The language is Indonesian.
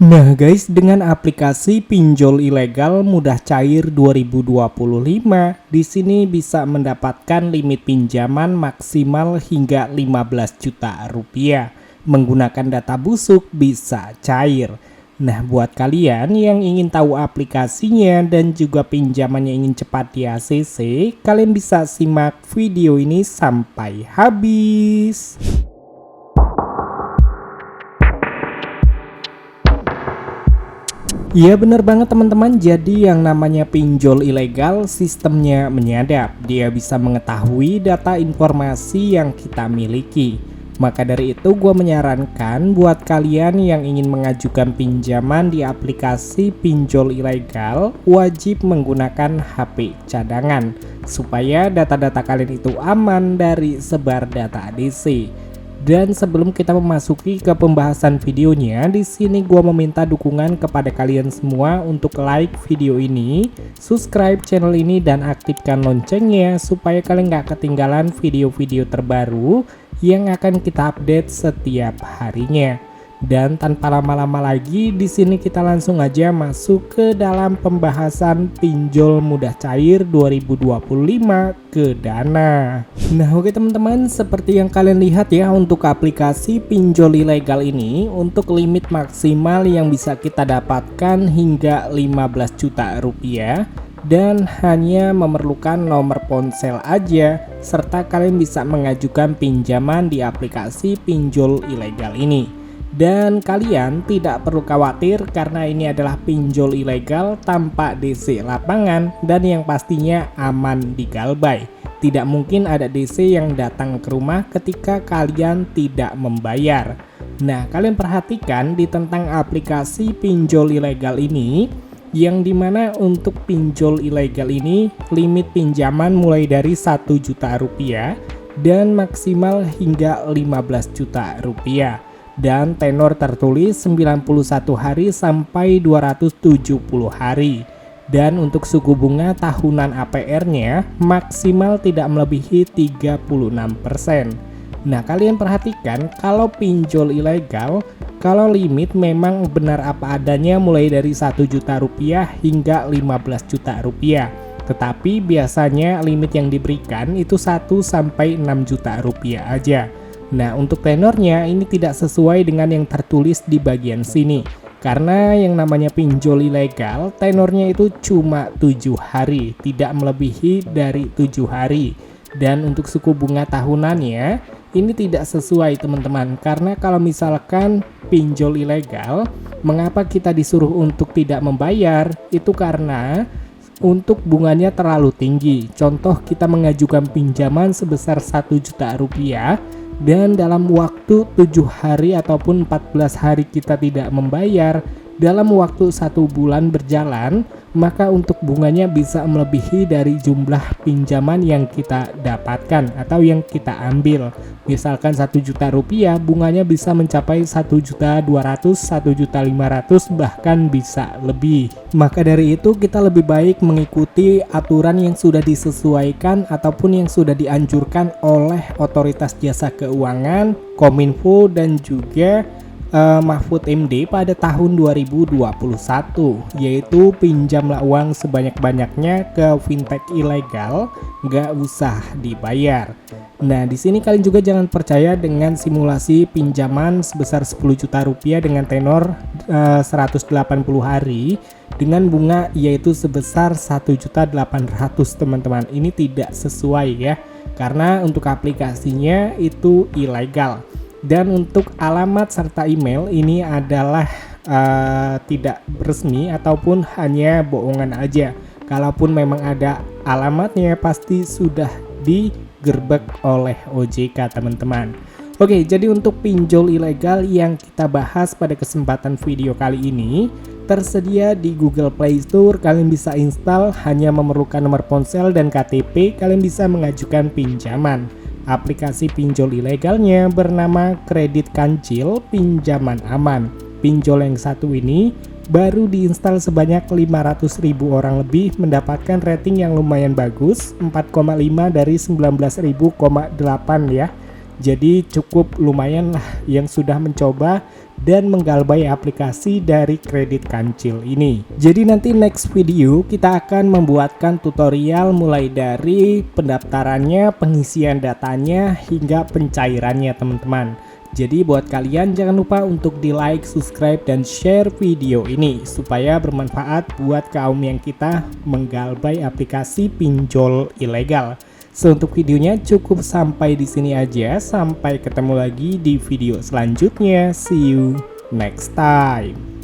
Nah guys, dengan aplikasi pinjol ilegal mudah cair 2025, di sini bisa mendapatkan limit pinjaman maksimal hingga 15 juta rupiah. Menggunakan data busuk bisa cair. Nah, buat kalian yang ingin tahu aplikasinya dan juga pinjamannya ingin cepat di ACC, kalian bisa simak video ini sampai habis. Iya bener banget teman-teman, jadi yang namanya pinjol ilegal sistemnya menyadap. Dia bisa mengetahui data informasi yang kita miliki. Maka dari itu gue menyarankan buat kalian yang ingin mengajukan pinjaman di aplikasi pinjol ilegal, wajib menggunakan HP cadangan supaya data-data kalian itu aman dari sebar data ADC. Dan sebelum kita memasuki ke pembahasan videonya, di sini gua meminta dukungan kepada kalian semua untuk like video ini, subscribe channel ini dan aktifkan loncengnya supaya kalian gak ketinggalan video-video terbaru yang akan kita update setiap harinya. Dan tanpa lama-lama lagi, di sini kita langsung aja masuk ke dalam pembahasan pinjol mudah cair 2025 ke Dana. Nah oke teman-teman, seperti yang kalian lihat ya, untuk aplikasi pinjol ilegal ini, untuk limit maksimal yang bisa kita dapatkan hingga 15 juta rupiah dan hanya memerlukan nomor ponsel aja, serta kalian bisa mengajukan pinjaman di aplikasi pinjol ilegal ini. Dan kalian tidak perlu khawatir karena ini adalah pinjol ilegal tanpa DC lapangan dan yang pastinya aman digalbay. Tidak mungkin ada DC yang datang ke rumah ketika kalian tidak membayar. Nah, kalian perhatikan di tentang aplikasi pinjol ilegal ini, yang dimana untuk pinjol ilegal ini limit pinjaman mulai dari 1 juta rupiah dan maksimal hingga 15 juta rupiah. Dan tenor tertulis 91 hari sampai 270 hari. Dan untuk suku bunga tahunan APR-nya maksimal tidak melebihi 36%. Nah, kalian perhatikan kalau pinjol ilegal, kalau limit memang benar apa adanya mulai dari 1 juta rupiah hingga 15 juta rupiah. Tetapi biasanya limit yang diberikan itu 1 sampai 6 juta rupiah aja. Nah, untuk tenornya ini tidak sesuai dengan yang tertulis di bagian sini. Karena yang namanya pinjol ilegal, tenornya itu cuma 7 hari, tidak melebihi dari 7 hari. Dan untuk suku bunga tahunannya, ini tidak sesuai teman-teman. Karena kalau misalkan pinjol ilegal, mengapa kita disuruh untuk tidak membayar? Itu karena untuk bunganya terlalu tinggi. Contoh kita mengajukan pinjaman sebesar 1 juta rupiah, dan dalam waktu 7 hari ataupun 14 hari kita tidak membayar, dalam waktu 1 bulan berjalan, maka untuk bunganya bisa melebihi dari jumlah pinjaman yang kita dapatkan atau yang kita ambil. Misalkan 1 juta rupiah, bunganya bisa mencapai 1.200.000, 1.500.000, bahkan bisa lebih. Maka dari itu kita lebih baik mengikuti aturan yang sudah disesuaikan ataupun yang sudah dianjurkan oleh Otoritas Jasa Keuangan, Kominfo dan juga Mahfud MD pada tahun 2021, yaitu pinjamlah uang sebanyak-banyaknya ke fintech ilegal, nggak usah dibayar. Nah, di sini kalian juga jangan percaya dengan simulasi pinjaman sebesar 10 juta rupiah dengan tenor 180 hari dengan bunga yaitu sebesar 1.800.000 teman-teman. Ini tidak sesuai ya, karena untuk aplikasinya itu ilegal. Dan untuk alamat serta email ini adalah tidak resmi ataupun hanya bohongan aja. Kalaupun memang ada alamatnya pasti sudah digerbek oleh OJK teman-teman. Oke, jadi untuk pinjol ilegal yang kita bahas pada kesempatan video kali ini tersedia di Google Play Store. Kalian bisa install, hanya memerlukan nomor ponsel dan KTP. Kalian bisa mengajukan pinjaman. Aplikasi pinjol ilegalnya bernama Kredit Kancil Pinjaman Aman. Pinjol yang satu ini baru diinstal sebanyak 500.000 orang lebih, mendapatkan rating yang lumayan bagus, 4,5 dari 19.000,8 ya. Jadi cukup lumayan lah yang sudah mencoba dan menggalbay aplikasi dari kredit kancil ini. Jadi nanti next video kita akan membuatkan tutorial mulai dari pendaftarannya, pengisian datanya, hingga pencairannya teman-teman. Jadi buat kalian jangan lupa untuk di like, subscribe, dan share video ini supaya bermanfaat buat kaum yang kita menggalbay aplikasi pinjol ilegal. So untuk videonya cukup sampai di sini aja. Sampai ketemu lagi di video selanjutnya. See you next time.